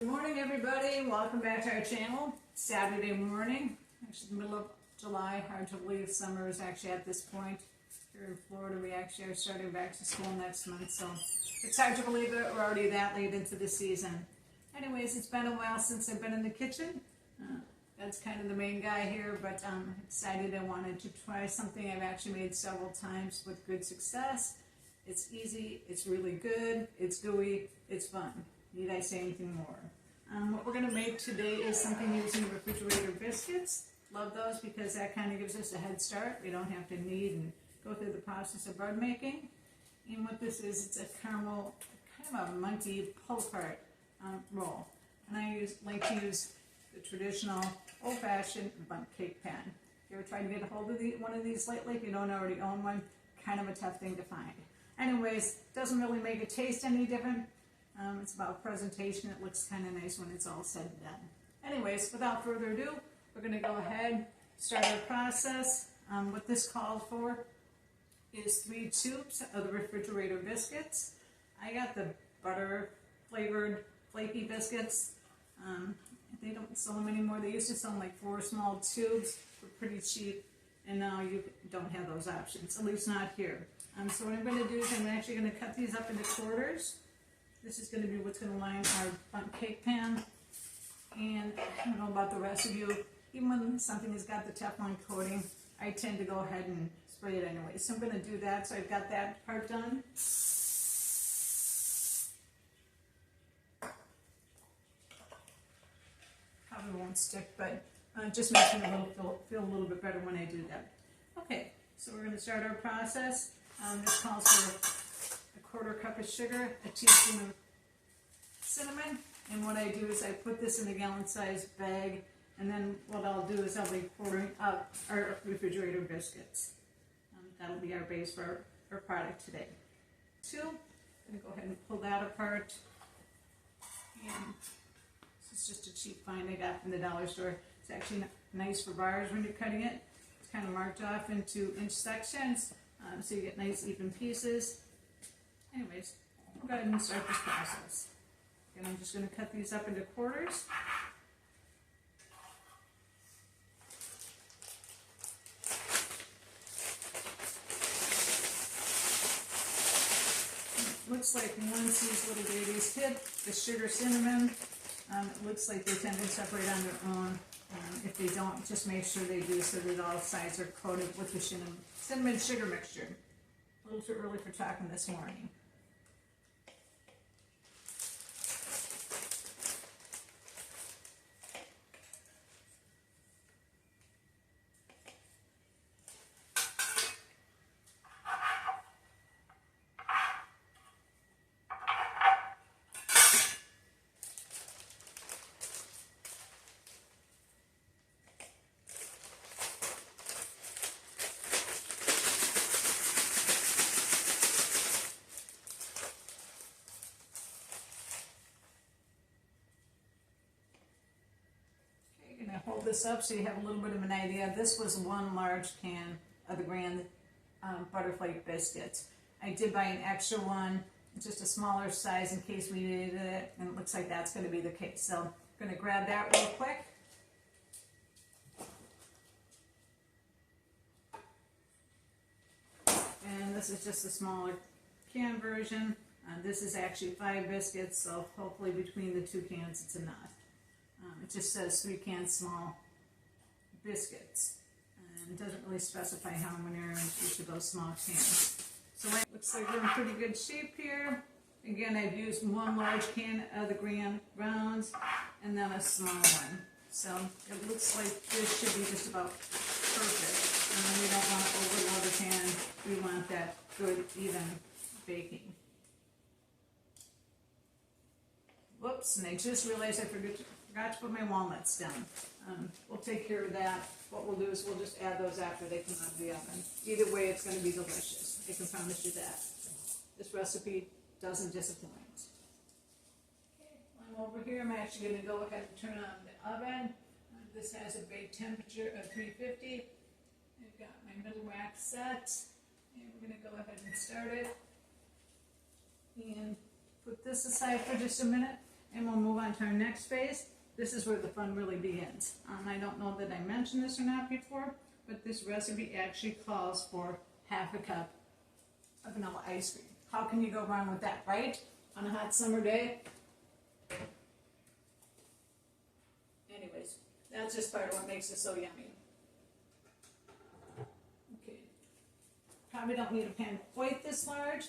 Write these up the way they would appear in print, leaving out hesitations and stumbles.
Good morning, everybody. Welcome back to our channel. Saturday morning, actually the middle of July. Hard to believe summer is actually at this point. Here in Florida, we actually are starting back to school next month, so it's hard to believe that we're already that late into the season. Anyways, it's been a while since I've been in the kitchen. That's kind of the main guy here, but I'm excited. I wanted to try something I've actually made several times with good success. It's easy, it's really good, it's gooey, it's fun. Need I say anything more? What we're going to make today is something using refrigerator biscuits. Love those because that kind of gives us a head start. We don't have to knead and go through the process of bread making. And what this is, it's a caramel, kind of a munty pull-apart roll. And I like to use the traditional old-fashioned bundt cake pan. If you ever tried to get a hold of one of these lately, if you don't already own one, kind of a tough thing to find. Anyways, doesn't really make it taste any different. It's about presentation. It looks kind of nice when it's all said and done. Anyways, without further ado, we're going to go ahead, start our process. What this calls for is 3 tubes of the refrigerator biscuits. I got the butter flavored flaky biscuits. They don't sell them anymore. They used to sell them like 4 small tubes for pretty cheap, and now you don't have those options, at least not here. So what I'm going to do is I'm actually going to cut these up into quarters. This is going to be what's going to line our bundt cake pan. And I don't know about the rest of you, even when something has got the Teflon coating, I tend to go ahead and spray it anyway. So I'm going to do that, so I've got that part done. Probably won't stick, but it just makes me feel a little bit better when I do that. Okay, so we're going to start our process. This calls for a 1/4 cup of sugar, a teaspoon of cinnamon, and what I do is I put this in a gallon-sized bag, and then what I'll do is I'll be pouring up our refrigerator biscuits. That'll be our base for our product today. 2, I'm going to go ahead and pull that apart, and this is just a cheap find I got from the dollar store. It's actually nice for bars when you're cutting it. It's kind of marked off into inch sections, so you get nice even pieces. Anyways, we'll go ahead and start this process. And I'm just going to cut these up into quarters. It looks like once these little babies hit the sugar cinnamon, it looks like they tend to separate on their own. If they don't, just make sure they do so that all sides are coated with the cinnamon sugar mixture. A little too early for talking this morning. Hold this up so you have a little bit of an idea. This was 1 large can of the grand butterflake biscuits. I did buy an extra one, just a smaller size in case we needed it, and it looks like that's going to be the case. So I'm going to grab that real quick. And this is just a smaller can version. This is actually 5 biscuits, so hopefully between the 2 cans it's enough. It just says 3 cans small biscuits, and it doesn't really specify how many are in each of those small cans. So it looks like we're in pretty good shape here. Again, I've used 1 large can of the grand rounds and then a small one. So it looks like this should be just about perfect. And we don't want to overload the pan. We want that good, even baking. Whoops, and I just realized I forgot to put my walnuts down. We'll take care of that. What we'll do is we'll just add those after they come out of the oven. Either way, it's going to be delicious. I can promise you that. This recipe doesn't disappoint. Okay, I'm over here. I'm actually going to go ahead and turn on the oven. This has a bake temperature of 350. I've got my middle rack set. And we're going to go ahead and start it. And put this aside for just a minute. And we'll move on to our next phase. This is where the fun really begins. I don't know that I mentioned this or not before, but this recipe actually calls for half a cup of vanilla ice cream. How can you go wrong with that, right? On a hot summer day. Anyways, that's just part of what makes it so yummy. Okay. Probably don't need a pan quite this large.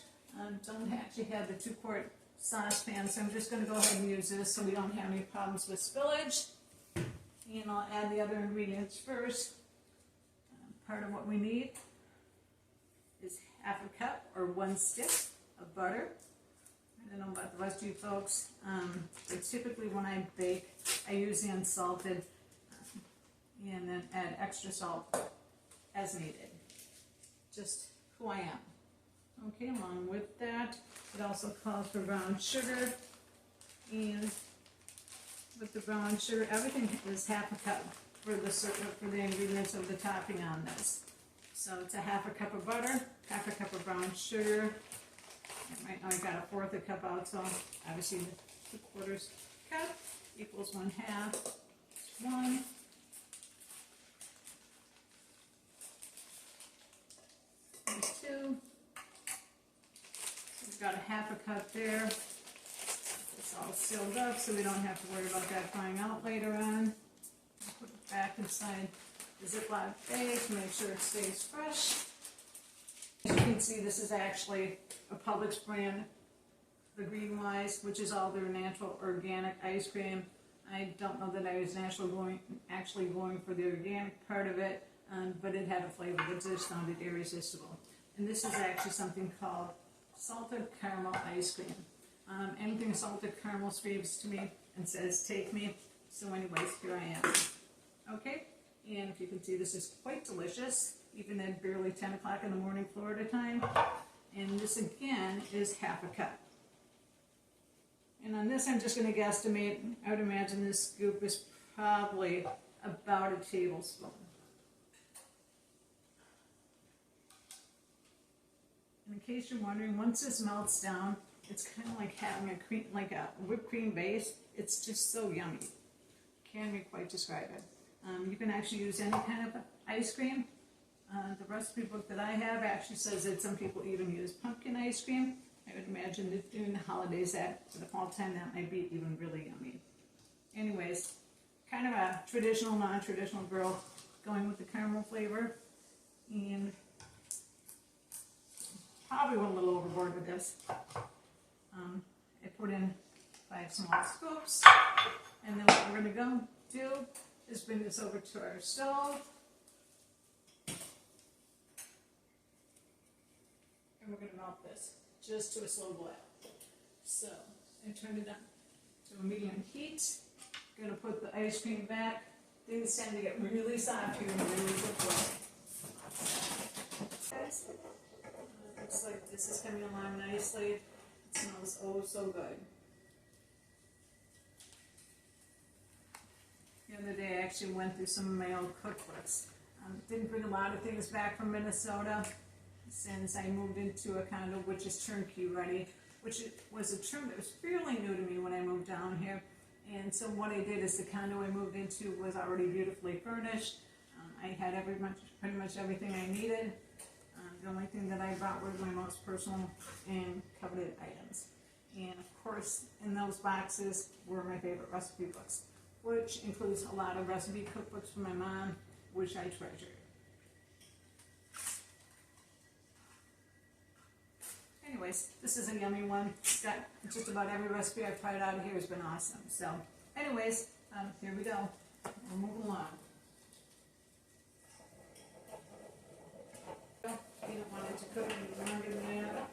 Don't actually have the 2-quart saucepan, so I'm just going to go ahead and use this so we don't have any problems with spillage. And I'll add the other ingredients first. Part of what we need is half a cup or 1 stick of butter. I don't know about the rest of you folks, but typically when I bake, I use the unsalted and then add extra salt as needed. Just who I am. Okay, along with that, it also calls for brown sugar, and with the brown sugar, everything is half a cup for the ingredients of the topping on this. So it's a half a cup of butter, half a cup of brown sugar, and right now I got a 1/4 cup out, so obviously the 3/4 cup equals 1/2, 1. There's 2. Got a half a cup there. It's all sealed up so we don't have to worry about that flying out later on. Put it back inside the Ziploc bag to make sure it stays fresh. As you can see, this is actually a Publix brand, the Green Wise, which is all their natural organic ice cream. I don't know that I was actually going for the organic part of it, but it had a flavor that just sounded irresistible. And this is actually something called salted caramel ice cream. Anything salted caramel screams to me and says take me. So anyways, here I am. Okay, and if you can see, this is quite delicious, even at barely 10 o'clock in the morning Florida time. And this again is half a cup. And on this I'm just going to guesstimate. I would imagine this scoop is probably about a tablespoon. In case you're wondering, once this melts down, it's kind of like having a cream, like a whipped cream base. It's just so yummy. Can't even quite describe it. You can actually use any kind of ice cream. The recipe book that I have actually says that some people even use pumpkin ice cream. I would imagine that during the holidays, for the fall time, that might be even really yummy. Anyways, kind of a traditional, non-traditional girl going with the caramel flavor. And probably went a little overboard with this. I put in 5 small scoops, and then what we're going to go do is bring this over to our stove, and we're going to melt this just to a slow boil. So I turned it on to a medium heat. Going to put the ice cream back. Things tend to get really soft here and really quickly. Looks like this is coming along nicely. It smells oh so good. The other day I actually went through some of my old cookbooks. Didn't bring a lot of things back from Minnesota since I moved into a condo which is turnkey ready, which was a term that was fairly new to me when I moved down here. And so what I did is the condo I moved into was already beautifully furnished. I had pretty much everything I needed. The only thing that I brought were my most personal and coveted items. And of course, in those boxes were my favorite recipe books, which includes a lot of recipe cookbooks from my mom, which I treasure. Anyways, this is a yummy one. It's got just about every recipe I've tried out of here has been awesome. So, anyways, here we go. We'll move along. You don't want it to cook any longer than that.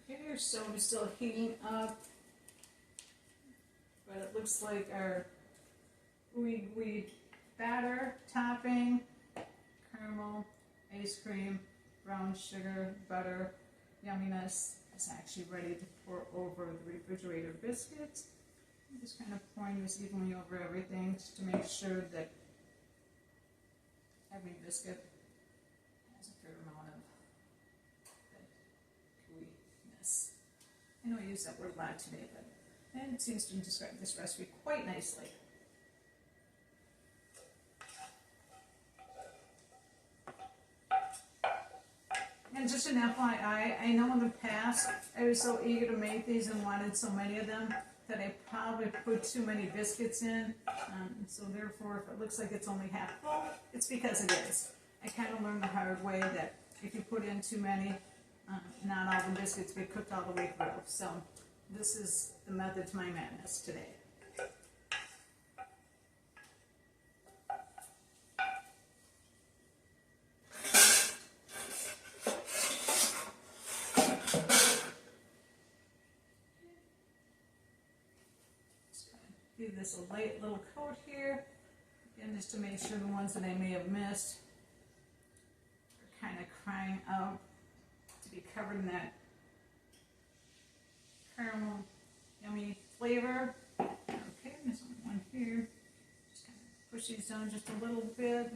Okay, our stove is still heating up, but it looks like our ooey batter topping, caramel, ice cream, brown sugar, butter, yumminess is actually ready to pour over the refrigerator biscuits. I'm just kind of pouring this evenly over everything just to make sure that every biscuit has a fair amount of that gooiness. I know I use that word a lot today, but it seems to describe this recipe quite nicely. And just an FYI, I know in the past I was so eager to make these and wanted so many of them that I probably put too many biscuits in. So therefore, if it looks like it's only half full, it's because it is. I kind of learned the hard way that if you put in too many, not all the biscuits get cooked all the way through. So this is the method to my madness today. Give this a light little coat here, again just to make sure the ones that I may have missed are kind of crying out to be covered in that caramel yummy flavor. Okay, there's one here. Just kind of push these down just a little bit.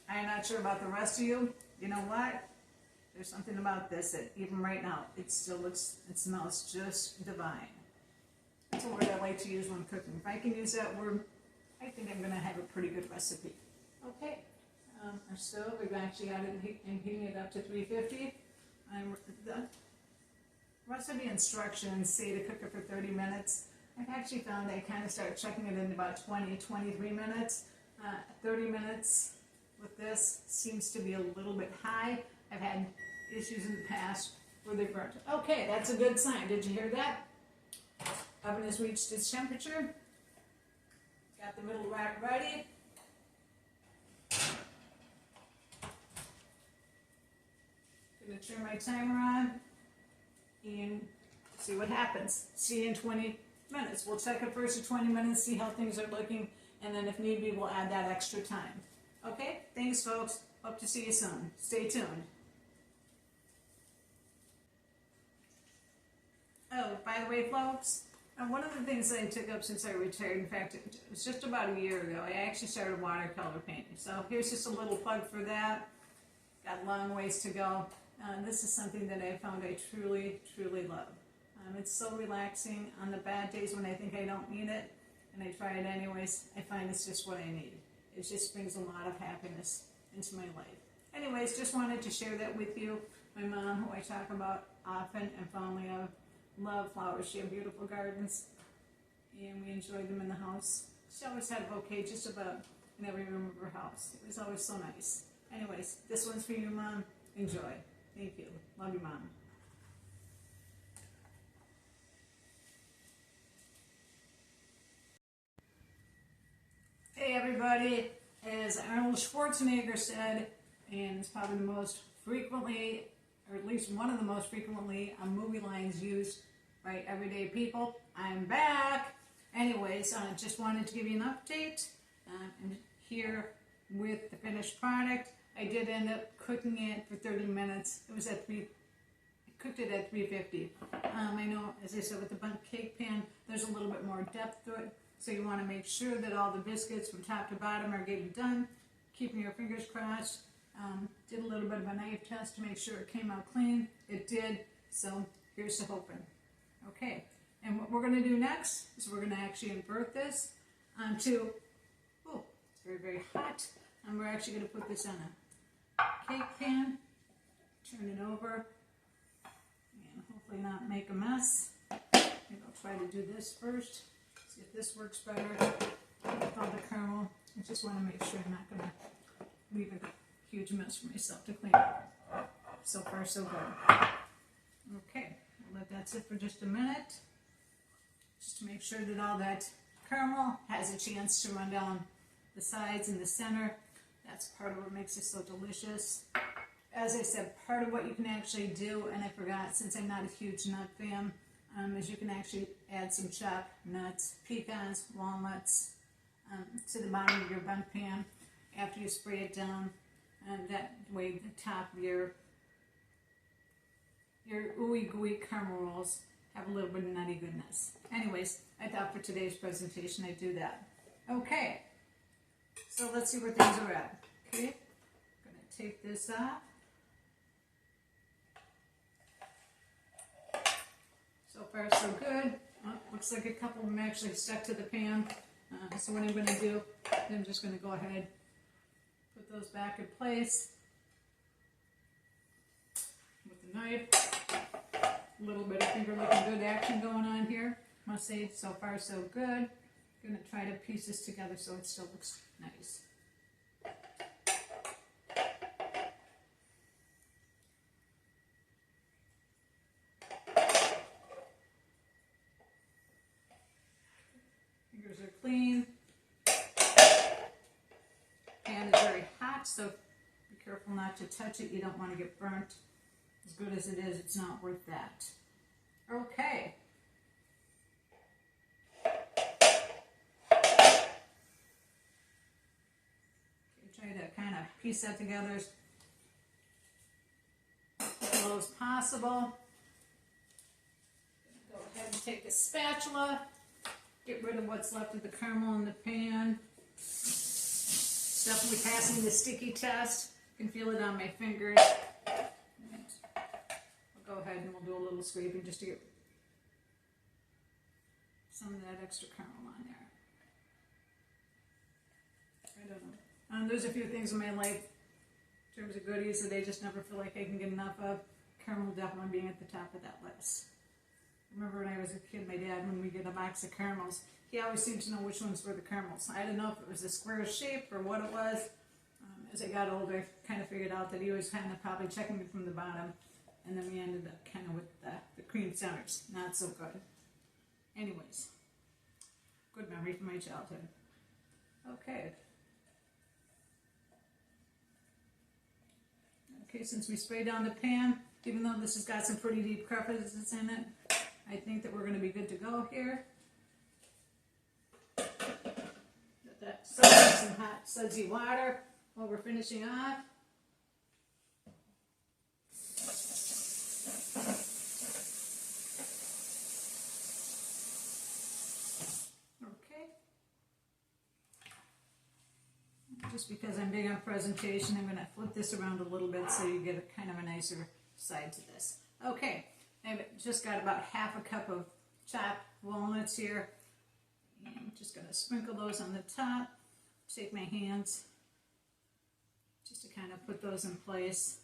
I'm not sure about the rest of you. You know what? There's something about this that even right now, it smells just divine. That's a word I like to use when cooking. If I can use that word, I think I'm going to have a pretty good recipe. Okay, our stove, we've actually got it and heating it up to 350. The recipe instructions say to cook it for 30 minutes. I've actually found I kind of start checking it in about 23 minutes. 30 minutes with this seems to be a little bit high. I've had issues in the past where they burnt. Okay, that's a good sign. Did you hear that? Oven has reached its temperature. Got the middle rack ready. Gonna turn my timer on and see what happens. See you in 20 minutes. We'll check it first at 20 minutes, see how things are looking, and then if need be, we'll add that extra time. Okay, thanks folks. Hope to see you soon. Stay tuned. Oh, by the way, folks, one of the things that I took up since I retired, in fact, it was just about a year ago, I actually started watercolor painting. So here's just a little plug for that. Got a long ways to go. This is something that I found I truly, truly love. It's so relaxing on the bad days when I think I don't need it, and I try it anyways. I find it's just what I need. It just brings a lot of happiness into my life. Anyways, just wanted to share that with you. My mom, who I talk about often and fondly of, loved flowers. She had beautiful gardens, and we enjoyed them in the house. She always had a bouquet just about in every room of her house. It was always so nice. Anyways, this one's for you, Mom. Enjoy. Thank you. Love you, Mom. Hey, everybody. As Arnold Schwarzenegger said, and it's probably the most frequently, or at least one of the most frequently movie lines used by everyday people, I'm back. Anyways, just wanted to give you an update. And here with the finished product, I did end up cooking it for 30 minutes. It was at I cooked it at 350. I know, as I said, with the bundt cake pan, there's a little bit more depth to it. So you want to make sure that all the biscuits from top to bottom are getting done. Keeping your fingers crossed. Did a little bit of a knife test to make sure it came out clean. It did, so here's to hoping. Okay, and what we're going to do next is we're going to actually invert this onto, oh, it's very, very hot, and we're actually going to put this on a cake pan, turn it over, and hopefully not make a mess. Maybe I'll try to do this first, see if this works better with all the caramel. I just want to make sure I'm not going to leave a huge mess for myself to clean up. So far, so good. Okay, I'll let that sit for just a minute, just to make sure that all that caramel has a chance to run down the sides and the center. That's part of what makes it so delicious. As I said, part of what you can actually do, and I forgot since I'm not a huge nut fan, is you can actually add some chopped nuts, pecans, walnuts, to the bottom of your bundt pan after you spray it down. And that way the top of your ooey gooey caramel rolls have a little bit of nutty goodness. Anyways, I thought for today's presentation I'd do that. Okay, so let's see where things are at. Okay, I'm going to take this off. So far so good. Oh, looks like a couple of them actually stuck to the pan. So what I'm going to do, I'm just going to go ahead, put those back in place with the knife. A little bit of finger looking good action going on here. Must say, so far so good. Going to try to piece this together so it still looks nice. Fingers are clean. Pan is very hot, so be careful not to touch it. You don't want to get burnt. As good as it is, it's not worth that. Okay. Try to kind of piece that together as well as possible. Go ahead and take a spatula, get rid of what's left of the caramel in the pan. It's definitely passing the sticky test. You can feel it on my fingers. We'll go ahead and we'll do a little scraping just to get some of that extra caramel on there. I don't know. There's a few things in my life, in terms of goodies, that I just never feel like I can get enough of. Caramel definitely being at the top of that list. I remember when I was a kid, my dad, when we get a box of caramels, he always seemed to know which ones were the caramels. I didn't know if it was the square shape or what it was. As I got older, I kind of figured out that he was kind of probably checking me from the bottom, and then we ended up kind of with the cream centers. Not so good. Anyways, good memory from my childhood. Okay. Okay, since we sprayed down the pan, even though this has got some pretty deep crevices in it, I think that we're going to be good to go here. Let that soak in some hot sudsy water while we're finishing off. Just because I'm big on presentation, I'm going to flip this around a little bit so you get a kind of a nicer side to this. Okay, I've just got about half a cup of chopped walnuts here. And I'm just going to sprinkle those on the top. Take my hands just to kind of put those in place.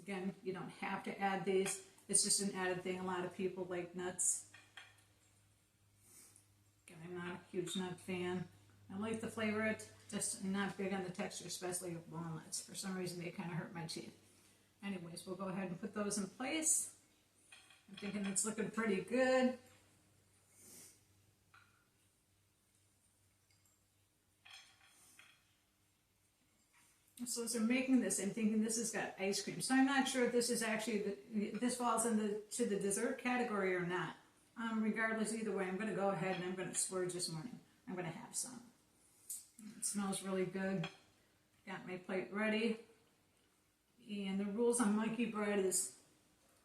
Again, you don't have to add these. It's just an added thing. A lot of people like nuts. I'm not a huge nut fan. I like the flavor of it, just I'm not big on the texture, especially of walnuts. For some reason they kind of hurt my teeth. Anyways, we'll go ahead and put those in place. I'm thinking it's looking pretty good. So as I'm making this, I'm thinking this has got ice cream. So I'm not sure if this is actually, this falls into the dessert category or not. Regardless, either way, I'm going to go ahead and I'm going to splurge this morning. I'm going to have some. It smells really good. Got my plate ready. And the rules on monkey bread is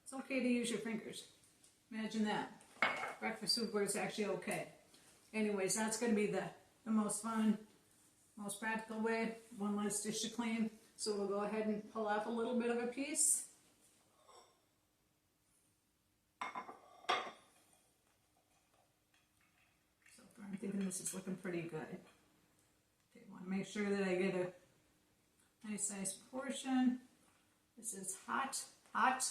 it's okay to use your fingers. Imagine that. Breakfast food where it's actually okay. Anyways, that's going to be the most fun, most practical way. One less dish to clean. So we'll go ahead and pull off a little bit of a piece. I'm thinking this is looking pretty good. Okay, I want to make sure that I get a nice sized portion. This is hot, hot.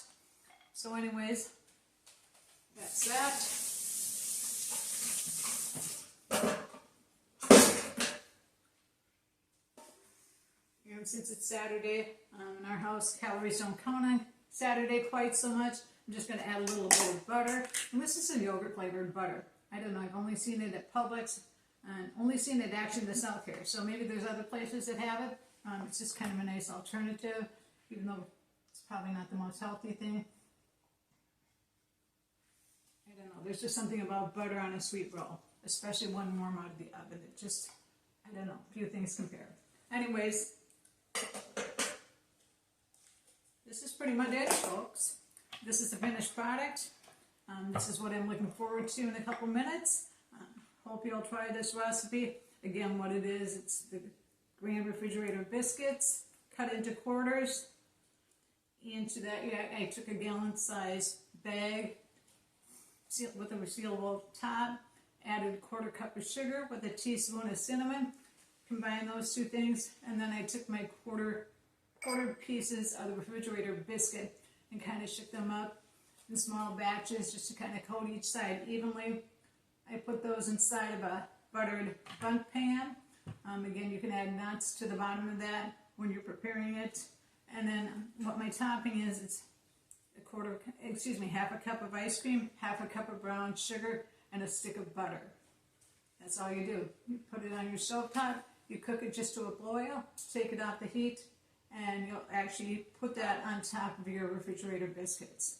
So anyways, that's that. And since it's Saturday, in our house, calories don't count on Saturday quite so much. I'm just going to add a little bit of butter. And this is a yogurt flavored butter. I don't know, I've only seen it at Publix and only seen it actually in the South here. So maybe there's other places that have it. It's just kind of a nice alternative, even though it's probably not the most healthy thing. I don't know, there's just something about butter on a sweet roll, especially one warm out of the oven. It just, I don't know, a few things compare. Anyways, this is pretty much it, folks. This is the finished product. This is what I'm looking forward to in a couple minutes. Hope you'll try this recipe. Again, what it is, it's the grand refrigerator biscuits cut into quarters. Into that, I took a gallon size bag with a resealable top, added a 1/4 cup of sugar with a teaspoon of cinnamon, combined those two things, and then I took my quarter pieces of the refrigerator biscuit and kind of shook them up in small batches just to kind of coat each side evenly. I put those inside of a buttered bundt pan. Again, you can add nuts to the bottom of that when you're preparing it. And then what my topping is, it's half a cup of ice cream, half a cup of brown sugar, and a stick of butter. That's all you do. You put it on your stovetop, you cook it just to a boil, take it off the heat, and you'll actually put that on top of your refrigerator biscuits.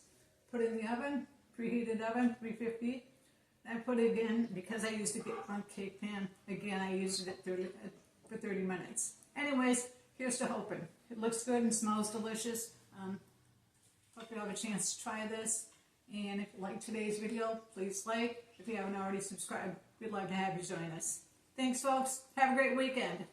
Put it in the oven, preheated oven, 350. I put it in, because I used a bundt cake pan, again I used it for 30 minutes. Anyways, here's to hoping. It looks good and smells delicious. Hope you have a chance to try this. And if you like today's video, please like. If you haven't already subscribed, we'd love to have you join us. Thanks, folks. Have a great weekend.